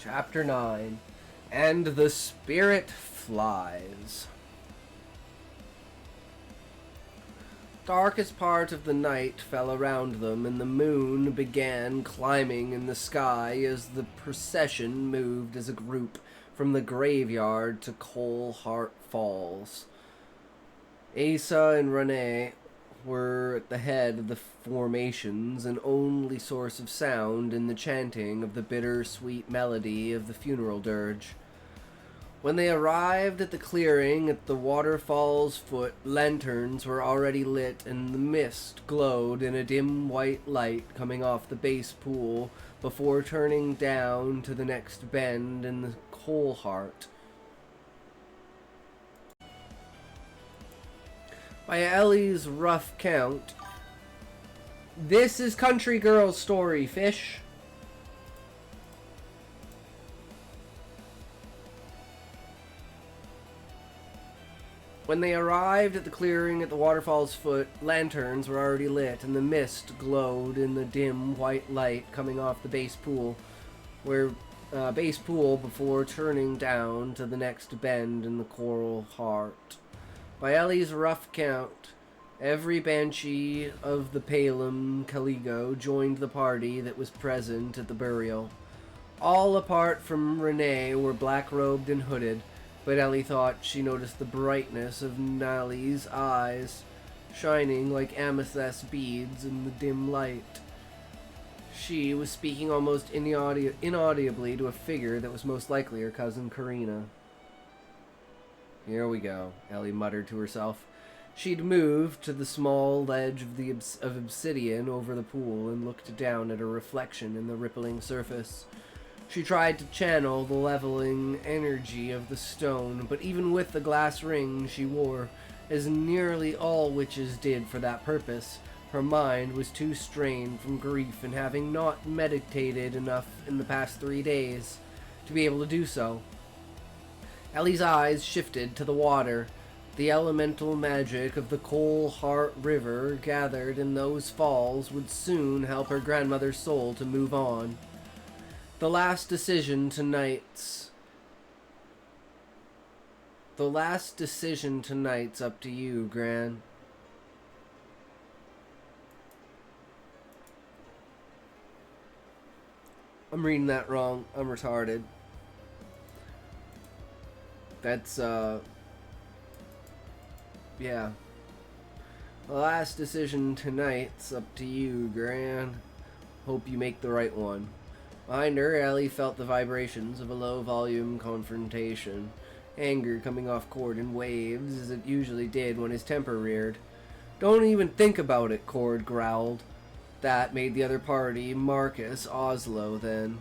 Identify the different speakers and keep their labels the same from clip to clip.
Speaker 1: Chapter 9. And the Spirit Flies. Darkest part of the night fell around them, and the moon began climbing in the sky as the procession moved as a group from the graveyard to Coal Heart Falls. Asa and Renee were at the head of the formations, an only source of sound in the chanting of the bitter-sweet melody of the funeral dirge. When they arrived at the clearing at the waterfall's foot, lanterns were already lit and the mist glowed in a dim white light coming off the base pool before turning down to the next bend in the Coal Heart. By Ellie's rough count, this is CountryGirl's story, fish. When they arrived at the clearing at the waterfall's foot, lanterns were already lit and the mist glowed in the dim white light coming off the base pool before turning down to the next bend in the Coral Heart. By Ellie's rough count, every banshee of the Palem Caligo joined the party that was present at the burial. All apart from Renee were black-robed and hooded, but Ellie thought she noticed the brightness of Nally's eyes, shining like amethyst beads in the dim light. She was speaking almost inaudibly to a figure that was most likely her cousin Karina. Here we go, Ellie muttered to herself. She'd moved to the small ledge of obsidian over the pool and looked down at her reflection in the rippling surface. She tried to channel the leveling energy of the stone, but even with the glass ring she wore, as nearly all witches did for that purpose, her mind was too strained from grief and having not meditated enough in the past 3 days to be able to do so. Ellie's eyes shifted to the water. The elemental magic of the Coal Heart River gathered in those falls would soon help her grandmother's soul to move on. The last decision tonight's up to you, Gran. I'm reading that wrong. I'm retarded. That's, yeah. The last decision tonight's up to you, Gran. Hope you make the right one. Behind her, Ellie felt the vibrations of a low-volume confrontation, anger coming off Cord in waves, as it usually did when his temper reared. Don't even think about it, Cord growled. That made the other party Marcus Oslo, then.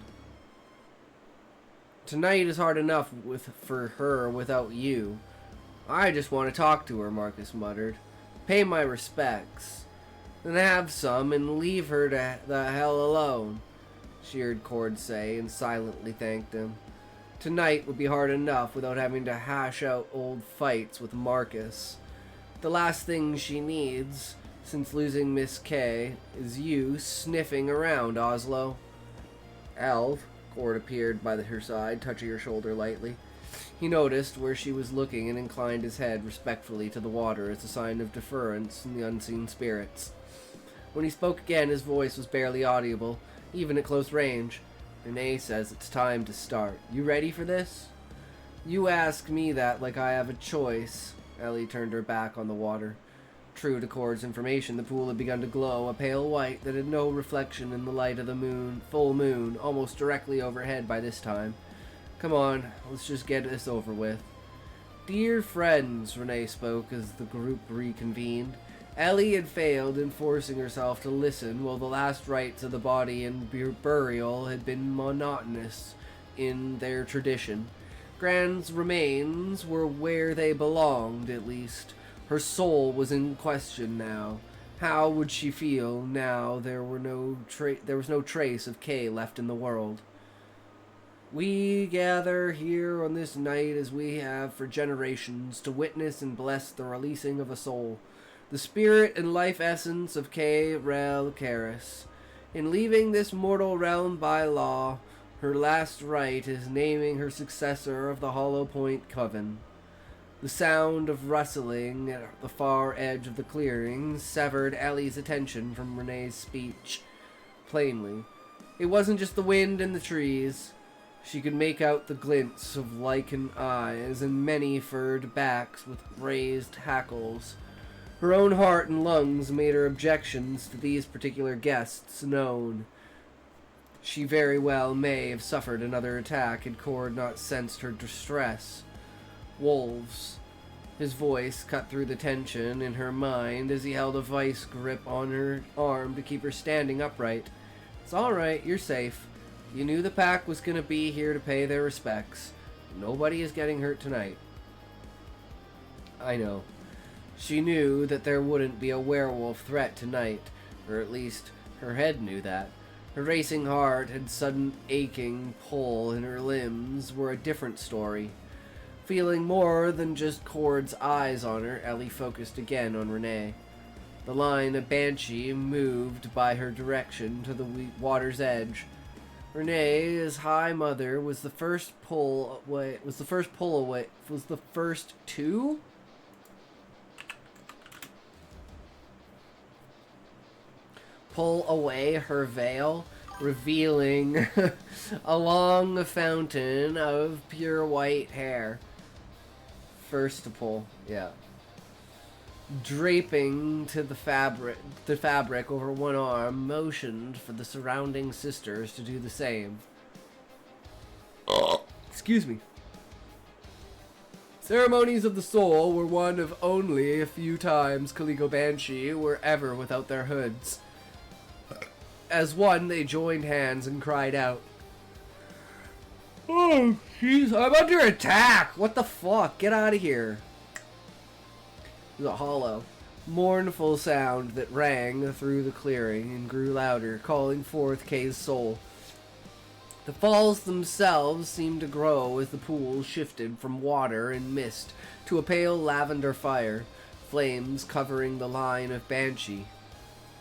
Speaker 1: Tonight is hard enough for her without you. I just want to talk to her, Marcus muttered. Pay my respects. Then have some and leave her to the hell alone, she heard Cord say, and silently thanked him. Tonight would be hard enough without having to hash out old fights with Marcus. The last thing she needs, since losing Miss K, is you sniffing around, Oslo. Elv, Cord appeared by her side, touching her shoulder lightly. He noticed where she was looking and inclined his head respectfully to the water as a sign of deference in the unseen spirits. When he spoke again, his voice was barely audible, even at close range. Renee says it's time to start. You ready for this? You ask me that like I have a choice. Ellie turned her back on the water. True to Cord's information, the pool had begun to glow, a pale white that had no reflection in the light of the moon, full moon, almost directly overhead by this time. Come on, let's just get this over with. Dear friends, Renee spoke as the group reconvened. Ellie had failed in forcing herself to listen while the last rites of the body and burial had been monotonous in their tradition. Gran's remains were where they belonged, at least. Her soul was in question now. How would she feel now there was no trace of Kay left in the world? We gather here on this night as we have for generations to witness and bless the releasing of a soul, the spirit and life essence of Kay Rel Karis. In leaving this mortal realm by law, Her last rite is naming her successor of the Hollow Point Coven. The sound of rustling at the far edge of the clearing severed Ellie's attention from Renee's speech. Plainly, it wasn't just the wind and the trees. She could make out the glints of lichen eyes and many furred backs with raised hackles. Her own heart and lungs made her objections to these particular guests known. She very well may have suffered another attack had Cord not sensed her distress. Wolves. His voice cut through the tension in her mind as he held a vice grip on her arm to keep her standing upright. It's alright, you're safe. You knew the pack was going to be here to pay their respects. Nobody is getting hurt tonight. I know. She knew that there wouldn't be a werewolf threat tonight, or at least her head knew that. Her racing heart and sudden aching pull in her limbs were a different story. Feeling more than just Cord's eyes on her, Ellie focused again on Renee. The line of Banshee moved by her direction to the water's edge. Renee's High Mother was the first two? Pull away her veil, revealing a long fountain of pure white hair. First to pull, yeah. Draping to the fabric over one arm, motioned for the surrounding sisters to do the same. Excuse me. Ceremonies of the soul were one of only a few times Calico Banshee were ever without their hoods. As one, they joined hands and cried out, "Oh, jeez, I'm under attack! What the fuck? Get out of here!" It was a hollow, mournful sound that rang through the clearing and grew louder, calling forth Kay's soul. The falls themselves seemed to grow as the pool shifted from water and mist to a pale lavender fire, flames covering the line of Banshee.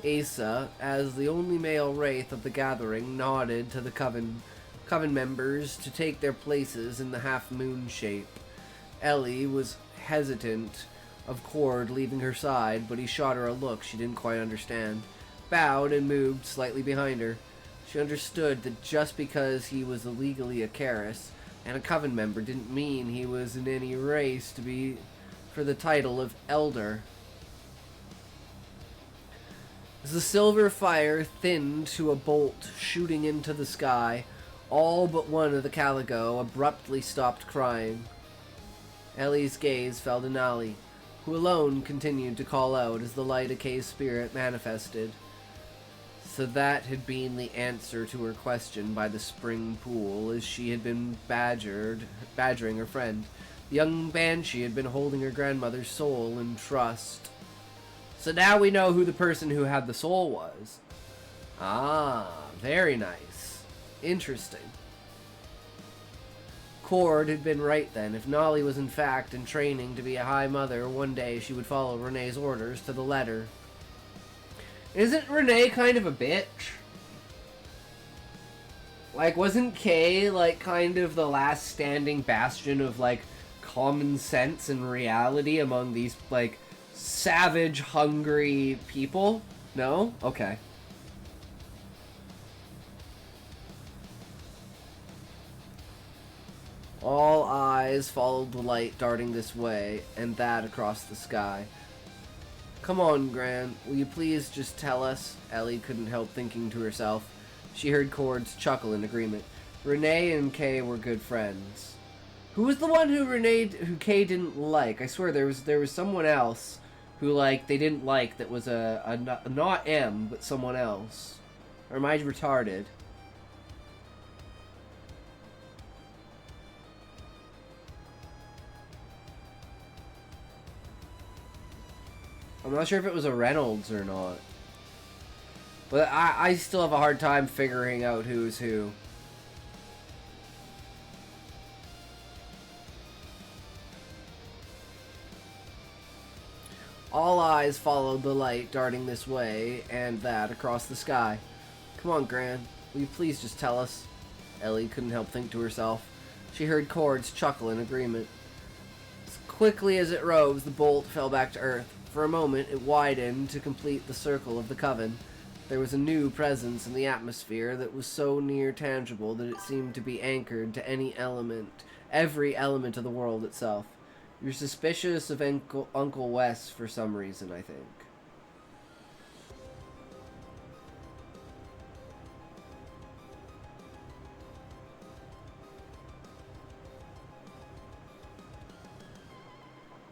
Speaker 1: Asa, as the only male wraith of the gathering, nodded to the coven members to take their places in the half-moon shape. Ellie was hesitant of Cord leaving her side, but he shot her a look she didn't quite understand, bowed and moved slightly behind her. She understood that just because he was illegally a Karis and a coven member didn't mean he was in any race to be for the title of Elder. As the silver fire thinned to a bolt shooting into the sky, all but one of the Calico abruptly stopped crying. Ellie's gaze fell to Nali, who alone continued to call out as the light of Kay's spirit manifested. So that had been the answer to her question by the spring pool, as she had been badgering her friend. The young Banshee had been holding her grandmother's soul in trust. So now we know who the person who had the soul was. Ah, very nice. Interesting. Cord had been right then. If Nolly was in fact in training to be a High Mother, one day she would follow Renee's orders to the letter. Isn't Renee kind of a bitch? Like, wasn't Kay, like, kind of the last standing bastion of, like, common sense and reality among these, like, savage, hungry people? No? Okay. All eyes followed the light darting this way, and that across the sky. Come on, Gran, will you please just tell us? Ellie couldn't help thinking to herself. She heard Cord's chuckle in agreement. Renee and Kay were good friends. Who was the one who Kay didn't like? I swear there was someone else who, like, they didn't like that was not M, but someone else. Or am I retarded? I'm not sure if it was a Reynolds or not. But I still have a hard time figuring out who's who. All eyes followed the light darting this way and that across the sky. Come on, Gran. Will you please just tell us? Ellie couldn't help think to herself. She heard Cords chuckle in agreement. As quickly as it rose, the bolt fell back to Earth. For a moment, it widened to complete the circle of the coven. There was a new presence in the atmosphere that was so near tangible that it seemed to be anchored to every element of the world itself. You're suspicious of Uncle Wes for some reason, I think.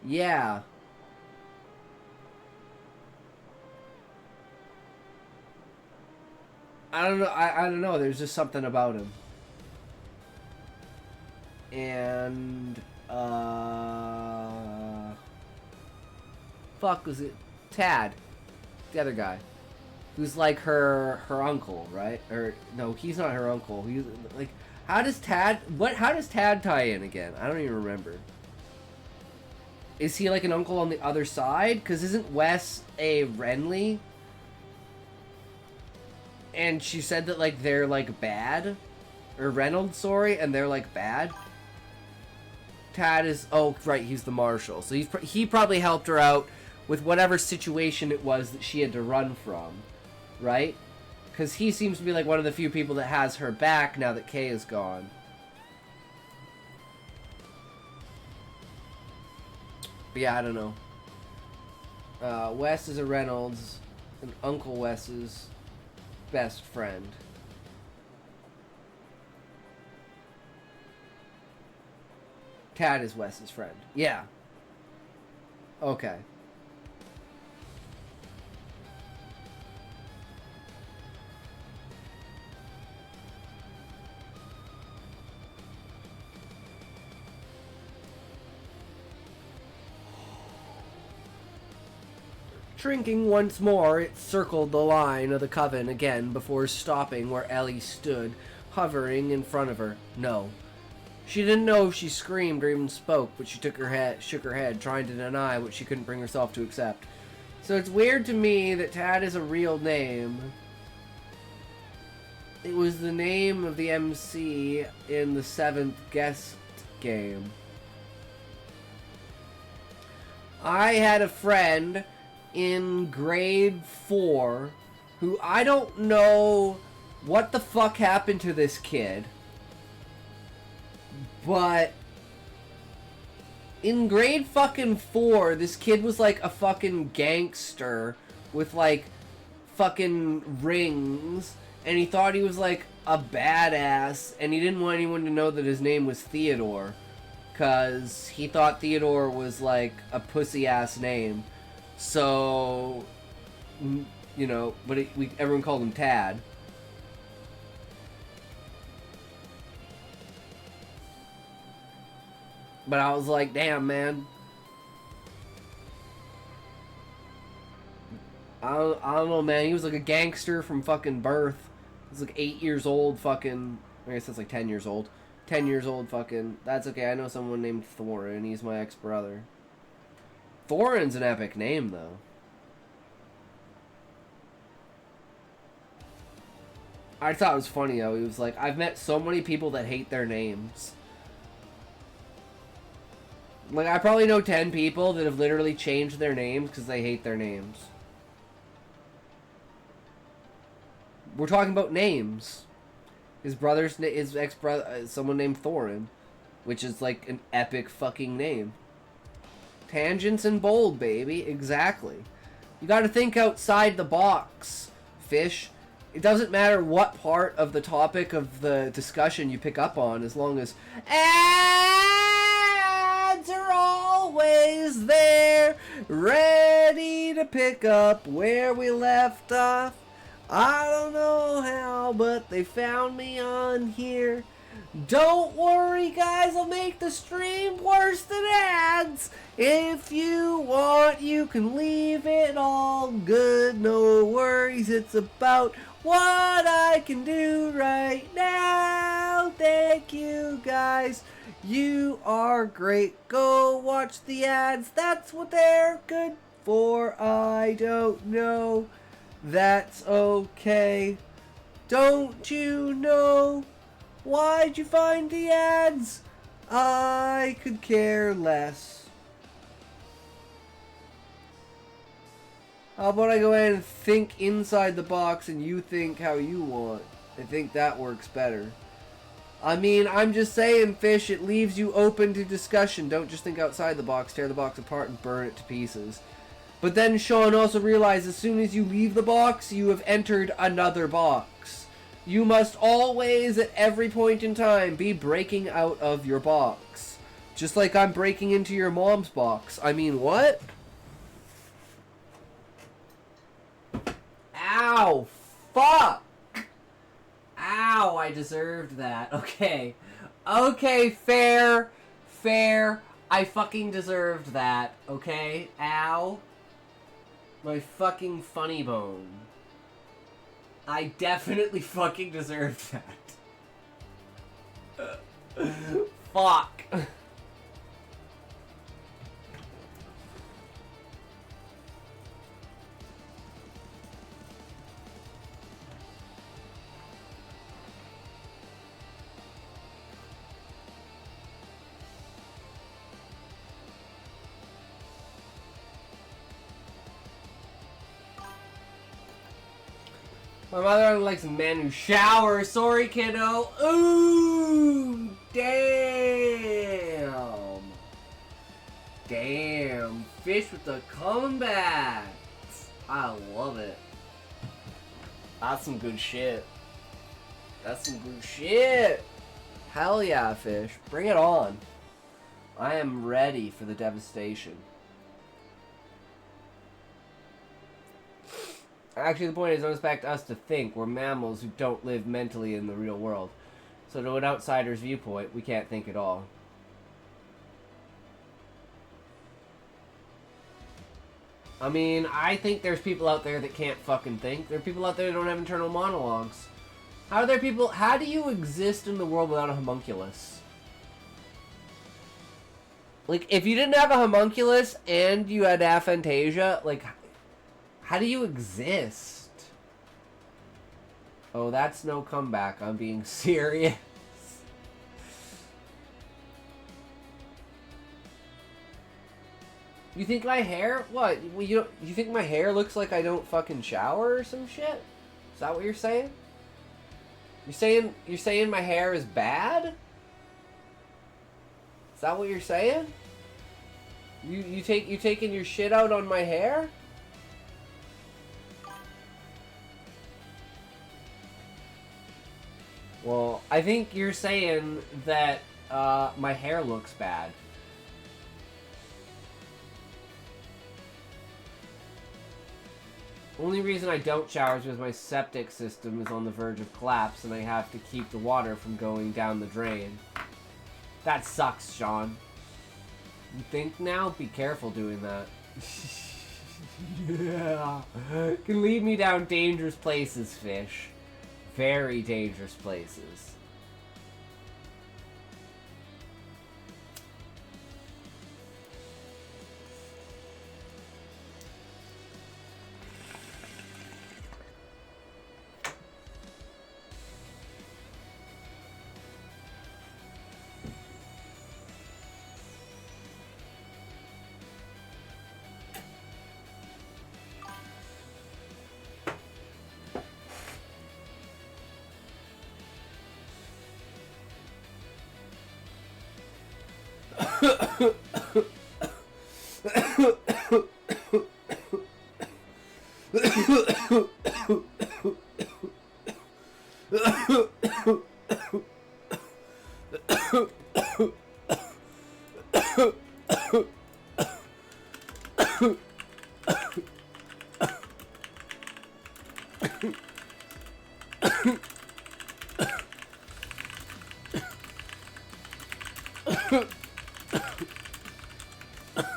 Speaker 1: Yeah. I don't know. I don't know. There's just something about him. And fuck was it? Tad, the other guy, who's like her uncle, right? Or no, he's not her uncle. He's like, how does Tad tie in again? I don't even remember. Is he like an uncle on the other side? Because isn't Wes a Renly? And she said that like they're like bad, or Reynolds, sorry, and they're like bad. Tad is, oh right, he's the marshal, so he probably helped her out with whatever situation it was that she had to run from, right? Because he seems to be like one of the few people that has her back now that Kay is gone. But yeah, I don't know. Wes is a Reynolds, and Uncle Wes's best friend. Tad is Wes's friend. Yeah. Okay. Drinking once more, it circled the line of the coven again before stopping where Ellie stood, hovering in front of her. No. She didn't know if she screamed or even spoke, but she shook her head, trying to deny what she couldn't bring herself to accept. So it's weird to me that Tad is a real name. It was the name of the MC in the 7th guest game. I had a friend in grade 4 who I don't know what the fuck happened to this kid, but in grade fucking 4 this kid was like a fucking gangster with like fucking rings, and he thought he was like a badass, and he didn't want anyone to know that his name was Theodore because he thought Theodore was like a pussy ass name. So, you know, but everyone called him Tad. But I was like, damn, man. I don't know, man. He was like a gangster from fucking birth. He was like 8 years old, fucking. I guess that's like 10 years old. 10 years old, fucking. That's okay. I know someone named Thorin. He's my ex-brother. Thorin's an epic name, though. I thought it was funny, though. He was like, I've met so many people that hate their names. Like, I probably know 10 people that have literally changed their names because they hate their names. We're talking about names. His ex-brother, someone named Thorin, which is like an epic fucking name. Tangents and bold, baby. Exactly. You gotta think outside the box, fish. It doesn't matter what part of the topic of the discussion you pick up on, as long as ads are always there, ready to pick up where we left off. I don't know how, but they found me on here. Don't worry, guys, I'll make the stream worse than ads. If you want, you can leave it all good. No worries, it's about what I can do right now. Thank you, guys. You are great. Go watch the ads. That's what they're good for. I don't know. That's okay. Don't you know? Why'd you find the ads? I could care less. How about I go ahead and think inside the box and you think how you want? I think that works better. I mean, I'm just saying, Fish, it leaves you open to discussion. Don't just think outside the box, tear the box apart and burn it to pieces. But then Sean also realized as soon as you leave the box, you have entered another box. You must always, at every point in time, be breaking out of your box. Just like I'm breaking into your mom's box. I mean, what? Ow! Fuck! Ow, I deserved that. Okay. Okay, fair. Fair. I fucking deserved that. Okay? Ow. My fucking funny bone. I definitely fucking deserved that. Fuck. My mother only likes men who shower. Sorry, kiddo. Ooh, damn. Damn. Fish with the comebacks. I love it. That's some good shit. That's some good shit. Hell yeah, Fish. Bring it on. I am ready for the devastation. Actually, the point is, don't expect us to think. We're mammals who don't live mentally in the real world. So to an outsider's viewpoint, we can't think at all. I mean, I think there's people out there that can't fucking think. There are people out there that don't have internal monologues. How are there people... How do you exist in the world without a homunculus? Like, if you didn't have a homunculus and you had aphantasia, like... How do you exist? Oh, that's no comeback. I'm being serious. You think my hair... What? You think my hair looks like I don't fucking shower or some shit? Is that what you're saying? You're saying my hair is bad? Is that what you're saying? You taking your shit out on my hair? Well, I think you're saying that my hair looks bad. Only reason I don't shower is because my septic system is on the verge of collapse and I have to keep the water from going down the drain. That sucks, Sean. You think now? Be careful doing that. Yeah. Can lead me down dangerous places, Fish. Very dangerous places.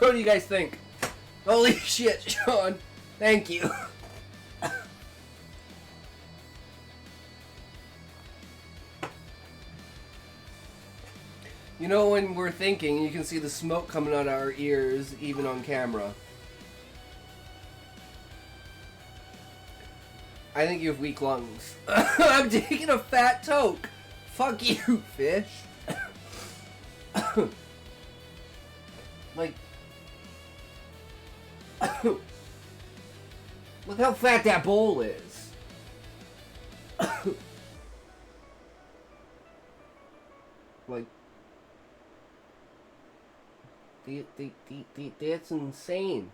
Speaker 1: What do you guys think? Holy shit, Sean. Thank you. You know, when we're thinking, you can see the smoke coming out of our ears, even on camera. I think you have weak lungs. I'm taking a fat toke. Fuck you, fish. Like, look how fat that bowl is. Like, that's insane.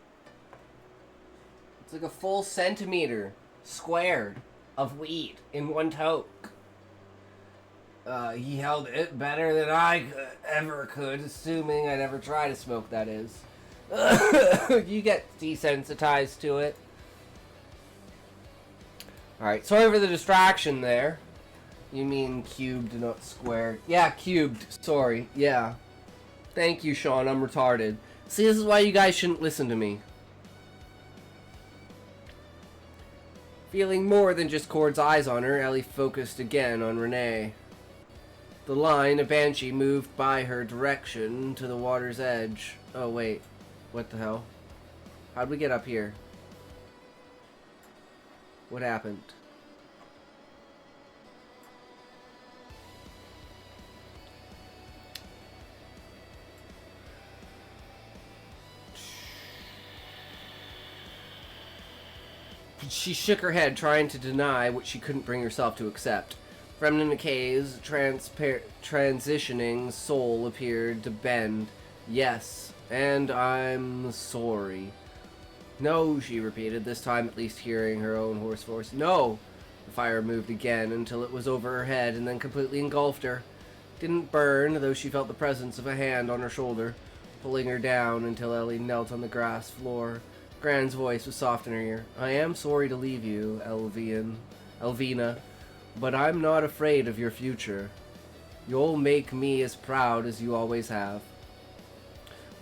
Speaker 1: It's like a full centimeter squared of weed in one toke. He held it better than I ever could, assuming I'd ever try to smoke, that is. You get desensitized to it. Alright, sorry for the distraction there. You mean cubed, not squared. Yeah, cubed. Sorry. Yeah. Thank you, Sean. I'm retarded. See, this is why you guys shouldn't listen to me. Feeling more than just Cord's eyes on her, Ellie focused again on Renee. The line, a banshee, moved by her direction to the water's edge. Oh, wait. What the hell? How'd we get up here? What happened? She shook her head, trying to deny what she couldn't bring herself to accept. From McKay's transitioning soul appeared to bend. Yes, and I'm sorry. No, she repeated, this time at least hearing her own hoarse voice. No! The fire moved again until it was over her head and then completely engulfed her. Didn't burn, though she felt the presence of a hand on her shoulder, pulling her down until Ellie knelt on the grass floor. Gran's voice was soft in her ear. I am sorry to leave you, Elvina, but I'm not afraid of your future. You'll make me as proud as you always have.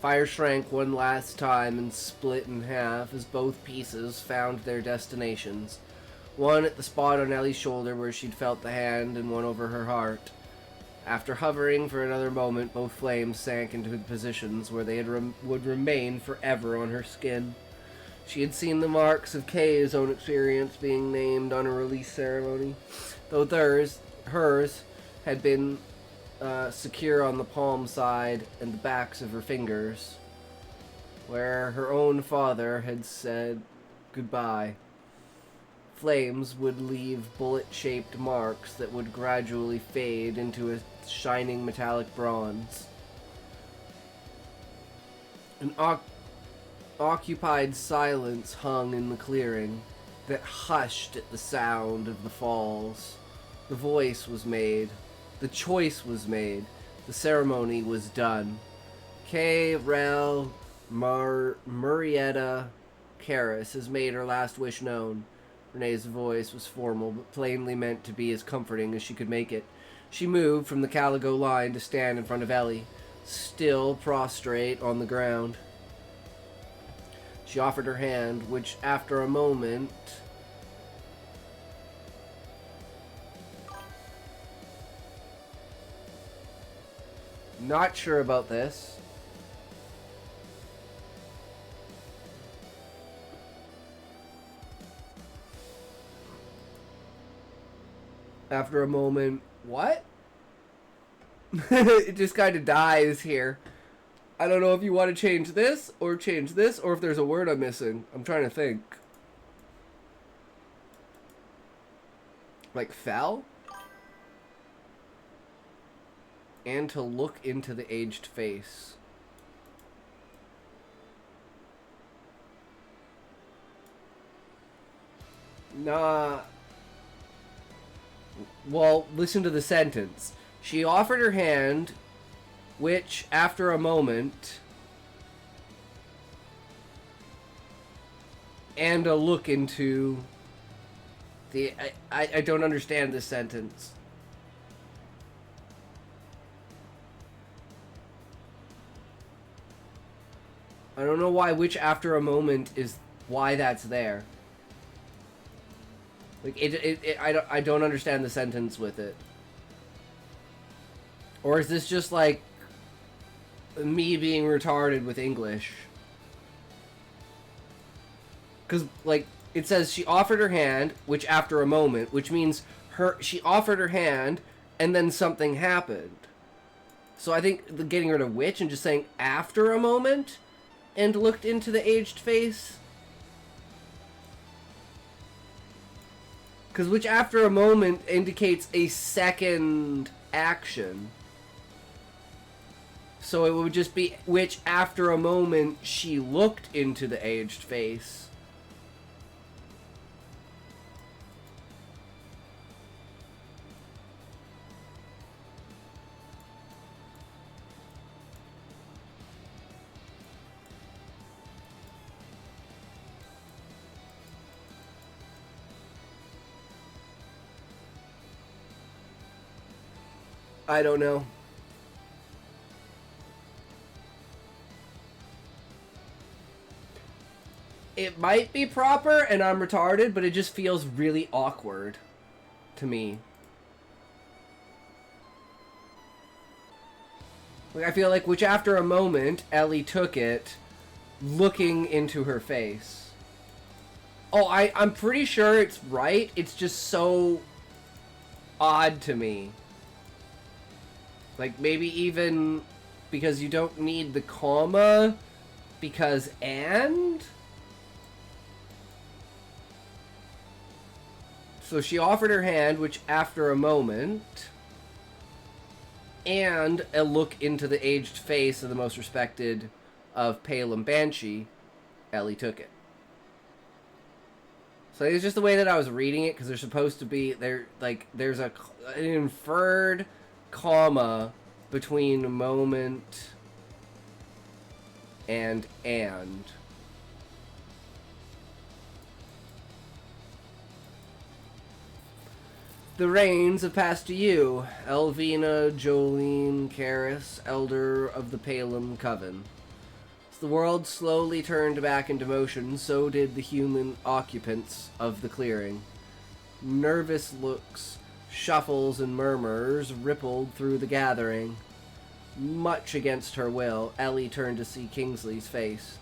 Speaker 1: Fire shrank one last time and split in half as both pieces found their destinations. One at the spot on Ellie's shoulder where she'd felt the hand and one over her heart. After hovering for another moment, both flames sank into the positions where they would remain forever on her skin. She had seen the marks of Kay's own experience being named on a release ceremony, though hers had been secure on the palm side and the backs of her fingers, where her own father had said goodbye. Flames would leave bullet-shaped marks that would gradually fade into a shining metallic bronze. An occupied silence hung in the clearing that hushed at the sound of the falls. The voice was made. The choice was made. The ceremony was done. Kay Rel Murrieta Karis has made her last wish known. Renee's voice was formal, but plainly meant to be as comforting as she could make it. She moved from the Caligo line to stand in front of Ellie, still prostrate on the ground. She offered her hand, which after a moment... Not sure about this. After a moment... What? It just kind of dies here. I don't know if you want to change this, or if there's a word I'm missing. I'm trying to think. Like fell? And to look into the aged face. Nah. Well, listen to the sentence. She offered her hand, which, after a moment, and a look into the... I don't understand this sentence. I don't know why which after a moment is why that's there. Like, I don't understand the sentence with it. Or is this just, like, me being retarded with English? Because, like, it says she offered her hand, which after a moment, which means she offered her hand, and then something happened. So I think the getting rid of which and just saying after a moment and looked into the aged face. Because which after a moment indicates a second action. So it would just be which after a moment she looked into the aged face. I don't know. It might be proper and I'm retarded, but it just feels really awkward to me. Like, I feel like which after a moment, Ellie took it looking into her face. Oh, I'm pretty sure it's right. It's just so odd to me. Like, maybe even because you don't need the comma because and? So she offered her hand, which after a moment, and a look into the aged face of the most respected of Palem Banshee, Ellie took it. So it's just the way that I was reading it, because there's supposed to be, there's an inferred comma between moment and. The reins have passed to you, Elvina Jolene Karis, elder of the Palem Coven. As the world slowly turned back into motion, so did the human occupants of the clearing. Nervous looks, shuffles, and murmurs rippled through the gathering. Much against her will, Ellie turned to see Kingsley's face,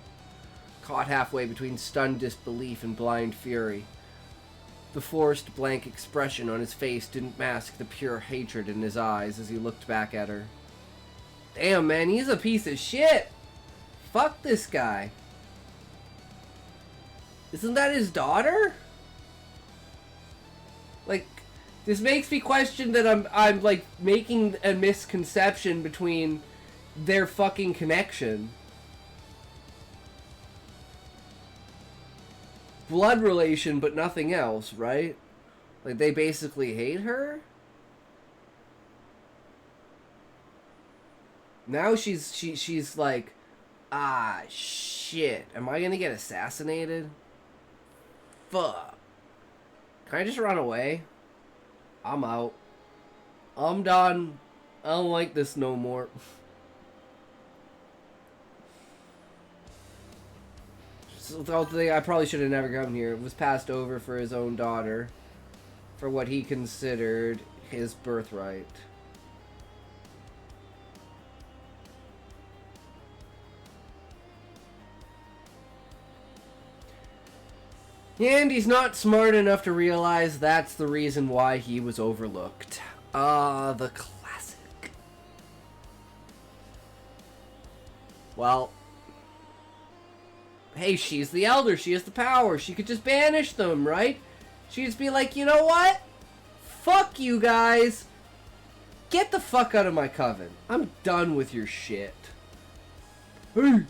Speaker 1: caught halfway between stunned disbelief and blind fury. The forced, blank expression on his face didn't mask the pure hatred in his eyes as he looked back at her. Damn, man, he's a piece of shit! Fuck this guy. Isn't that his daughter? Like, this makes me question that I'm like, making a misconception between their fucking connection. Blood relation, but nothing else, right? Like, they basically hate her? Now she's like, ah, shit. Am I gonna get assassinated? Fuck. Can I just run away? I'm out. I'm done. I don't like this no more. I probably should have never come here. It was passed over for his own daughter, for what he considered his birthright. And he's not smart enough to realize that's the reason why he was overlooked. Ah, the classic. Well, hey, she's the elder. She has the power. She could just banish them, right? She'd just be like, you know what? Fuck you guys. Get the fuck out of my coven. I'm done with your shit. Hey.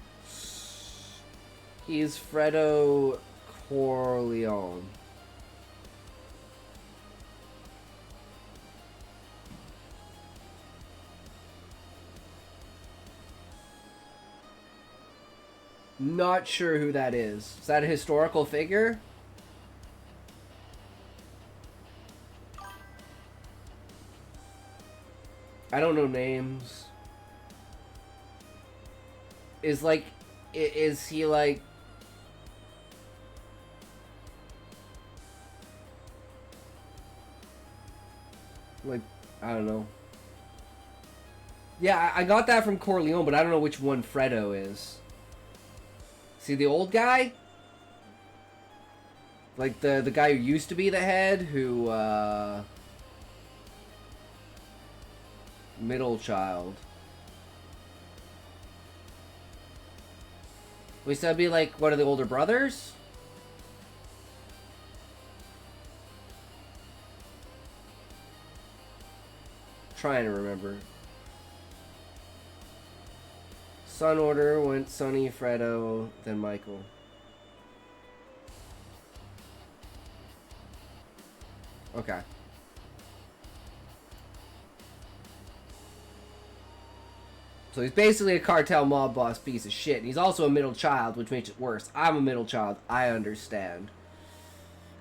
Speaker 1: He's Fredo Corleone. Not sure who that is. Is that a historical figure? I don't know names. Is he like... Like, I don't know. Yeah, I got that from Corleone, but I don't know which one Fredo is. See the old guy? Like the guy who used to be the head, who Middle child. We said be like one of the older brothers? Trying to remember. Son order went Sonny, Fredo, then Michael. Okay. So he's basically a cartel mob boss piece of shit. And he's also a middle child, which makes it worse. I'm a middle child. I understand.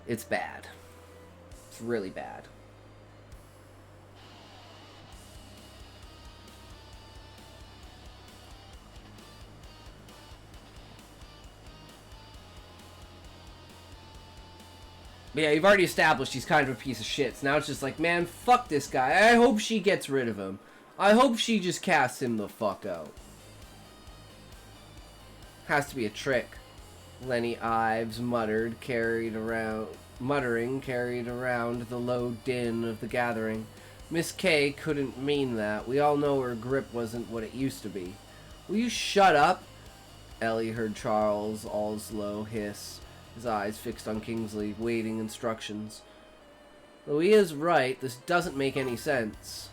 Speaker 1: It's bad. It's really bad. But yeah, you've already established he's kind of a piece of shit. So now it's just like, man, fuck this guy. I hope she gets rid of him. I hope she just casts him the fuck out. Has to be a trick. Lenny Ives muttering, carried around the low din of the gathering. Miss K couldn't mean that. We all know her grip wasn't what it used to be. Will you shut up? Ellie heard Charles Allslow hiss, his eyes fixed on Kingsley, waiting instructions. Though he is right, this doesn't make any sense.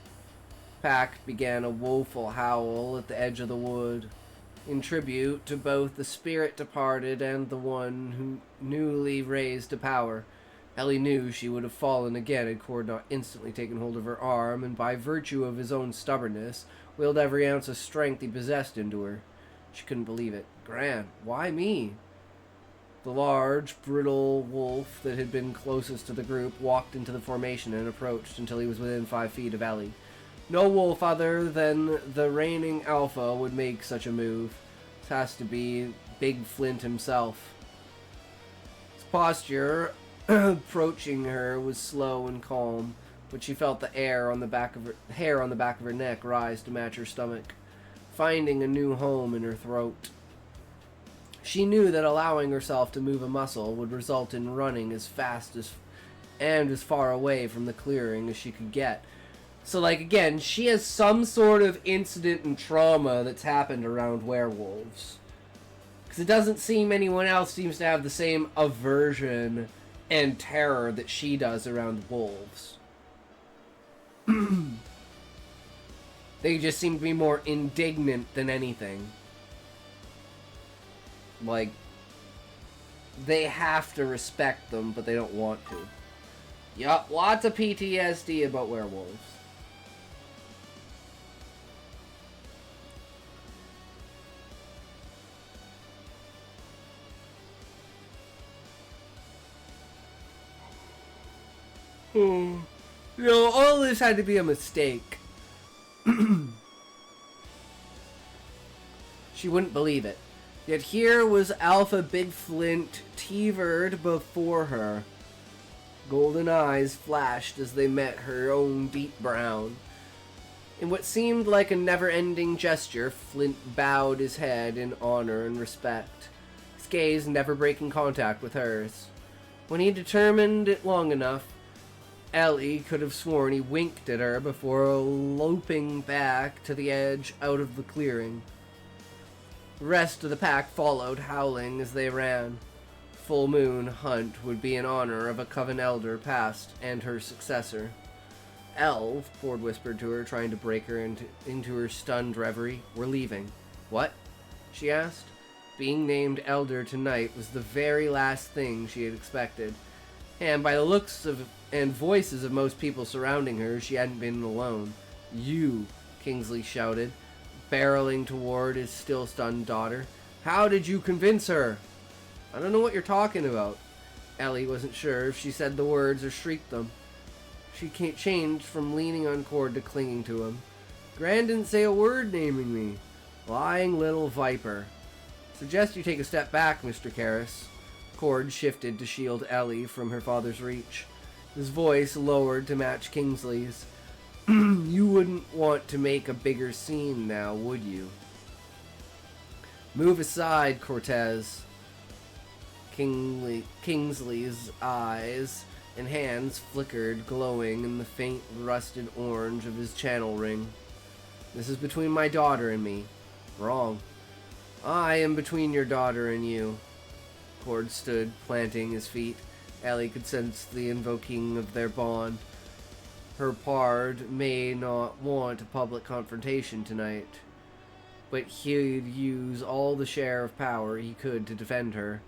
Speaker 1: Pack began a woeful howl at the edge of the wood, in tribute to both the spirit departed and the one who newly raised to power. Ellie knew she would have fallen again had Cord not instantly taken hold of her arm, and by virtue of his own stubbornness, willed every ounce of strength he possessed into her. She couldn't believe it. Gran, why me? The large, brittle wolf that had been closest to the group walked into the formation and approached until he was within 5 feet of Ellie. No wolf other than the reigning alpha would make such a move. This has to be Big Flint himself. His posture approaching her was slow and calm, but she felt the hair on the back of her neck rise to match her stomach, finding a new home in her throat. She knew that allowing herself to move a muscle would result in running as fast and as far away from the clearing as she could get. So, like, again, she has some sort of incident and trauma that's happened around werewolves. Because it doesn't seem anyone else seems to have the same aversion and terror that she does around wolves. They just seem to be more indignant than anything. Like, they have to respect them, but they don't want to. Yup, lots of PTSD about werewolves. You know, all this had to be a mistake. She wouldn't believe it. Yet here was Alpha Big Flint teetered before her. Golden eyes flashed as they met her own deep brown. In what seemed like a never-ending gesture, Flint bowed his head in honor and respect, his gaze never breaking contact with hers. When he determined it long enough, Ellie could have sworn he winked at her before loping back to the edge out of the clearing. The rest of the pack followed, howling as they ran. Full moon hunt would be in honor of a coven elder past and her successor. Elf, Ford whispered to her, trying to break her into her stunned reverie. We're leaving. What? She asked. Being named elder tonight was the very last thing she had expected. And by the looks of and voices of most people surrounding her, she hadn't been alone. You, Kingsley shouted, barreling toward his still stunned daughter. How did you convince her? I don't know what you're talking about. Ellie wasn't sure if she said the words or shrieked them. She changed from leaning on Cord to clinging to him. Gran didn't say a word naming me. Lying little viper. Suggest you take a step back, Mr. Karras. Cord shifted to shield Ellie from her father's reach. His voice lowered to match Kingsley's. You wouldn't want to make a bigger scene now, would you? Move aside, Cortez. Kingsley's eyes and hands flickered, glowing in the faint rusted orange of his channel ring. This is between my daughter and me. Wrong. I am between your daughter and you. Cord stood, planting his feet. Ellie could sense the invoking of their bond. Her pard may not want a public confrontation tonight, but he'd use all the share of power he could to defend her.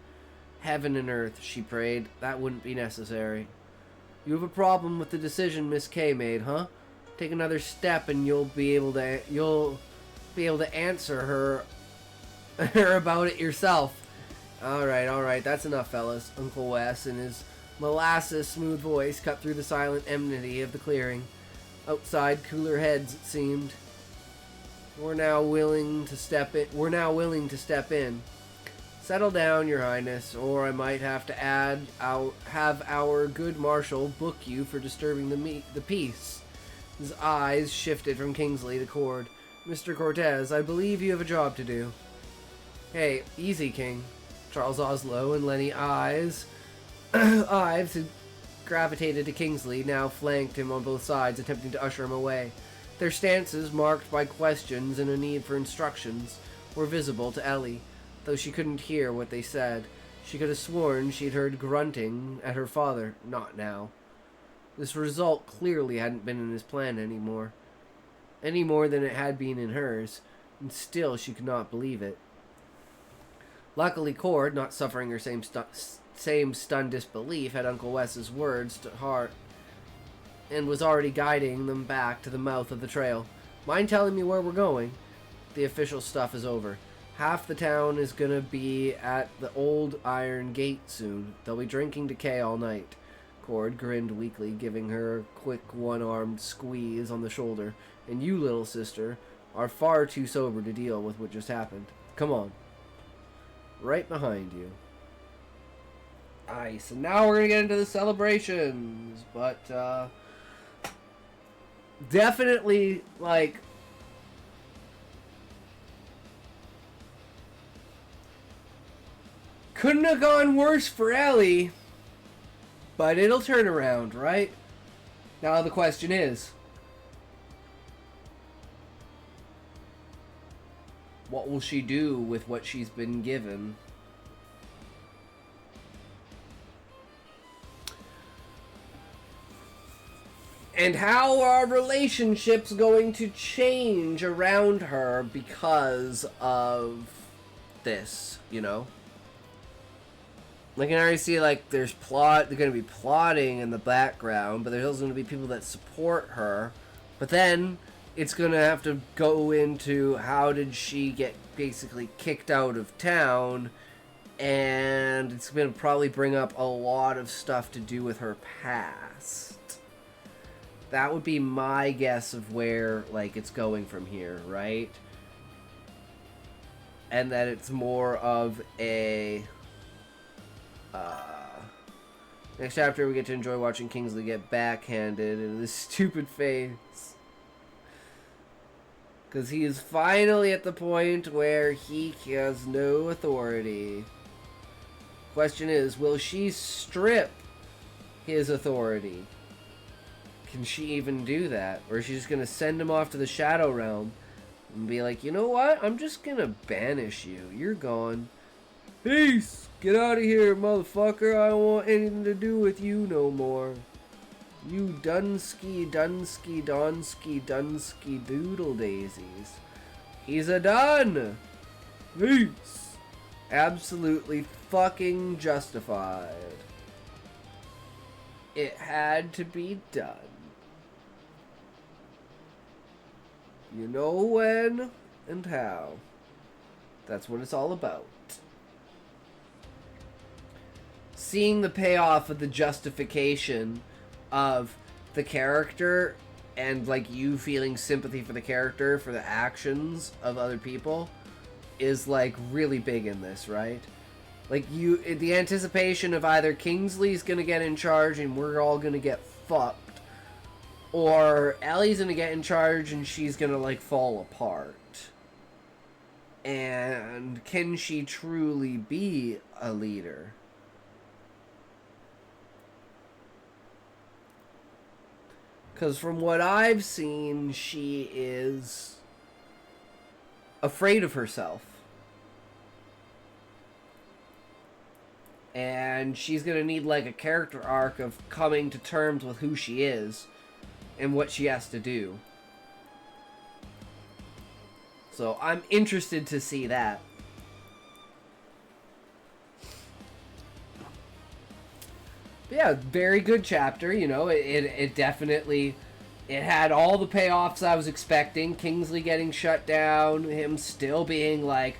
Speaker 1: Heaven and earth, she prayed, that wouldn't be necessary. You have a problem with the decision Miss K made, huh? Take another step and you'll be able to answer her about it yourself. Alright, that's enough, fellas. Uncle Wes, in his molasses smooth voice, cut through the silent enmity of the clearing. Outside, cooler heads, it seemed. We're now willing to step in. Settle down, Your Highness, or I might have to have our good marshal book you for disturbing the peace. His eyes shifted from Kingsley to Cord. Mr. Cortez, I believe you have a job to do. Hey, easy, King. Charles Oslo and Lenny Ives, who gravitated to Kingsley, now flanked him on both sides, attempting to usher him away. Their stances, marked by questions and a need for instructions, were visible to Ellie, though she couldn't hear what they said. She could have sworn she'd heard grunting at her father. Not now. This result clearly hadn't been in his plan any more than it had been in hers, and still she could not believe it. Luckily, Cord, not suffering her same stunned disbelief, had Uncle Wes's words to heart, and was already guiding them back to the mouth of the trail. Mind telling me where we're going? The official stuff is over. Half the town is gonna be at the old iron gate soon. They'll be drinking decay all night. Cord grinned weakly, giving her a quick one-armed squeeze on the shoulder. And you, little sister, are far too sober to deal with what just happened. Come on. Right behind you. Nice. And now we're gonna get into the celebrations. But, definitely, like, couldn't have gone worse for Ellie. But it'll turn around, right? Now the question is, what will she do with what she's been given? And how are relationships going to change around her because of this, you know? Like, I can already see, like, they're going to be plotting in the background, but there's also going to be people that support her. But then it's going to have to go into how did she get basically kicked out of town, and it's going to probably bring up a lot of stuff to do with her past. That would be my guess of where, like, it's going from here, right? And that it's more of a... next chapter, we get to enjoy watching Kingsley get backhanded in this stupid face. Because he is finally at the point where he has no authority. Question is, will she strip his authority? Can she even do that? Or is she just going to send him off to the Shadow Realm and be like, you know what? I'm just going to banish you. You're gone. Peace! Get out of here, motherfucker. I don't want anything to do with you no more. You Dunsky, doodle daisies. He's a done! Peace! Absolutely fucking justified. It had to be done. You know when and how. That's what it's all about. Seeing the payoff of the justification of the character and, like, you feeling sympathy for the character for the actions of other people is, like, really big in this, right? Like, the anticipation of either Kingsley's gonna get in charge and we're all gonna get fucked, or Ellie's gonna get in charge and she's gonna, like, fall apart. And can she truly be a leader? Because from what I've seen, she is afraid of herself. And she's going to need like a character arc of coming to terms with who she is and what she has to do. So I'm interested to see that. But yeah, very good chapter. You know, it definitely, it had all the payoffs I was expecting. Kingsley getting shut down, him still being like,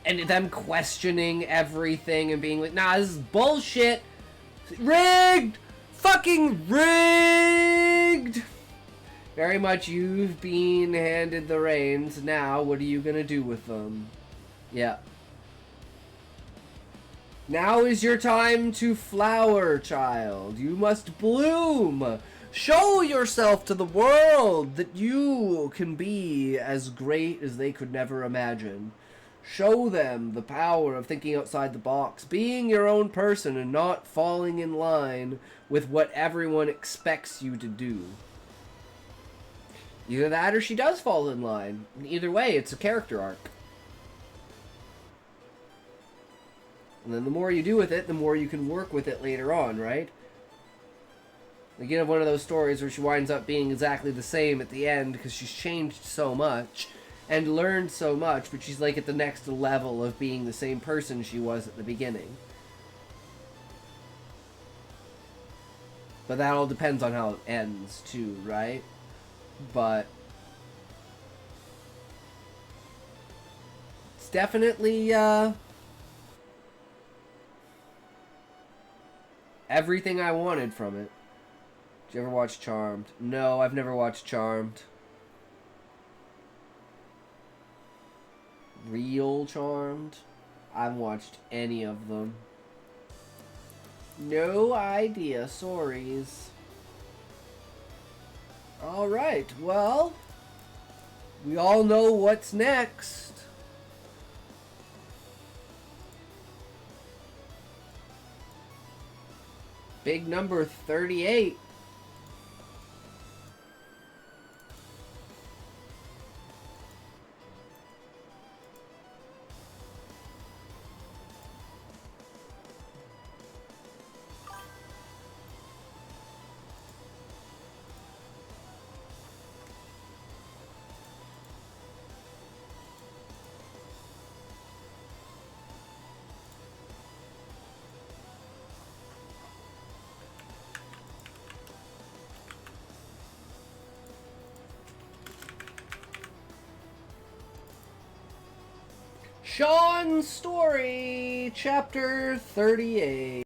Speaker 1: and them questioning everything and being like, nah, this is bullshit. Rigged! Fucking rigged! Very much you've been handed the reins. Now, what are you gonna do with them? Yeah. Now is your time to flower, child. You must bloom. Show yourself to the world that you can be as great as they could never imagine. Show them the power of thinking outside the box, being your own person and not falling in line with what everyone expects you to do. Either that or she does fall in line. Either way, it's a character arc. And then the more you do with it, the more you can work with it later on, right? Like, you have one of those stories where she winds up being exactly the same at the end because she's changed so much and learned so much, but she's like at the next level of being the same person she was at the beginning. But that all depends on how it ends too, right? But it's definitely everything I wanted from it. Did you ever watch Charmed? No, I've never watched Charmed. Real Charmed? I haven't watched any of them. No idea. Sorries. Alright, well, we all know what's next. Big number 38. Sean's Story, Chapter 38.